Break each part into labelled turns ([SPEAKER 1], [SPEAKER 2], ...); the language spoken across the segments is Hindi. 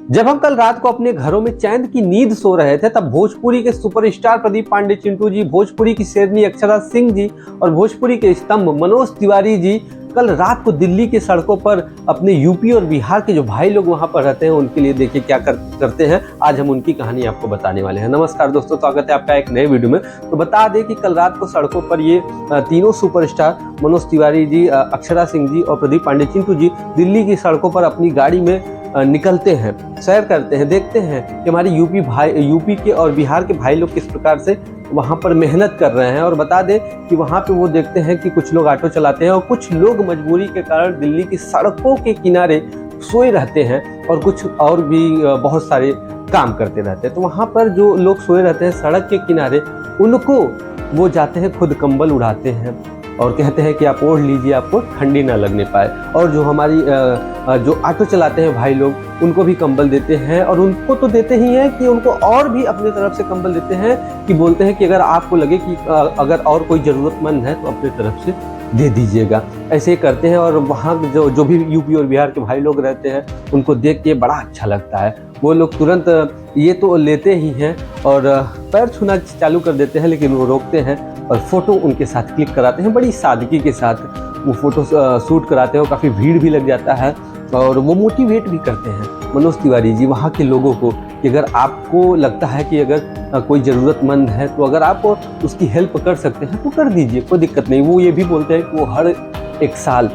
[SPEAKER 1] जब हम कल रात को अपने घरों में चैन की नींद सो रहे थे, तब भोजपुरी के सुपरस्टार प्रदीप पांडे चिंटू जी, भोजपुरी की शेरनी अक्षरा सिंह जी और भोजपुरी के स्तंभ मनोज तिवारी जी कल रात को दिल्ली की सड़कों पर अपने यूपी और बिहार के जो भाई लोग वहां पर रहते हैं उनके लिए देखिए क्या करते हैं। आज हम उनकी कहानी आपको बताने वाले हैं। नमस्कार दोस्तों, स्वागत है आपका एक नए वीडियो में। तो बता दें कि कल रात को सड़कों पर ये तीनों सुपरस्टार मनोज तिवारी जी, अक्षरा सिंह जी और प्रदीप पांडे चिंटू जी दिल्ली की सड़कों पर अपनी गाड़ी में निकलते हैं, सैर करते हैं, देखते हैं कि हमारे यूपी के और बिहार के भाई लोग किस प्रकार से वहाँ पर मेहनत कर रहे हैं। और बता दें कि वहाँ पे वो देखते हैं कि कुछ लोग ऑटो चलाते हैं और कुछ लोग मजबूरी के कारण दिल्ली की सड़कों के किनारे सोए रहते हैं और कुछ और भी बहुत सारे काम करते रहते हैं। तो वहाँ पर जो लोग सोए रहते हैं सड़क के किनारे, उनको वो जाते हैं, खुद कंबल उड़ाते हैं और कहते हैं कि आप ओढ़ लीजिए, आपको ठंडी ना लगने पाए। और जो हमारी जो ऑटो चलाते हैं भाई लोग, उनको भी कंबल देते हैं और उनको तो देते ही हैं कि उनको और भी अपनी तरफ से कंबल देते हैं कि बोलते हैं कि अगर आपको लगे कि अगर और कोई ज़रूरतमंद है तो अपनी तरफ से दे दीजिएगा। ऐसे ही करते हैं और वहाँ जो भी यूपी और बिहार के भाई लोग रहते हैं उनको देख के बड़ा अच्छा लगता है। वो लोग तुरंत ये तो लेते ही हैं और पैर छूना चालू कर देते हैं, लेकिन वो रोकते हैं और फ़ोटो उनके साथ क्लिक कराते हैं। बड़ी सादगी के साथ वो फ़ोटो शूट कराते हैं और काफ़ी भीड़ भी लग जाता है और वो मोटिवेट भी करते हैं मनोज तिवारी जी वहाँ के लोगों को कि अगर आपको लगता है कि अगर कोई ज़रूरतमंद है तो अगर आप उसकी हेल्प कर सकते हैं तो कर दीजिए, कोई दिक्कत नहीं। वो ये भी बोलते हैं कि वो हर एक साल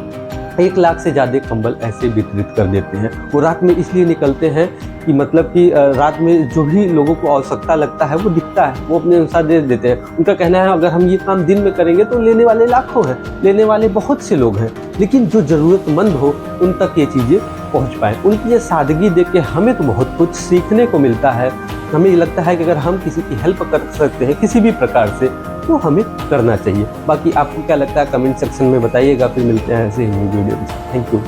[SPEAKER 1] 1 लाख से ज़्यादा कंबल ऐसे वितरित कर देते हैं। वो रात में इसलिए निकलते हैं कि मतलब कि रात में जो भी लोगों को आवश्यकता लगता है वो दिखता है, वो अपने अनुसार दे देते हैं। उनका कहना है अगर हम ये काम दिन में करेंगे तो लेने वाले लाखों हैं, लेने वाले बहुत से लोग हैं, लेकिन जो ज़रूरतमंद हो उन तक ये चीज़ें पहुँच पाएँ। उनकी ये सादगी देख के हमें तो बहुत कुछ सीखने को मिलता है। हमें ये लगता है कि अगर हम किसी की हेल्प कर सकते हैं किसी भी प्रकार से तो हमें करना चाहिए। बाकी आपको क्या लगता है कमेंट सेक्शन में बताइएगा। फिर मिलते हैं ऐसे ही वीडियो में। Thank you.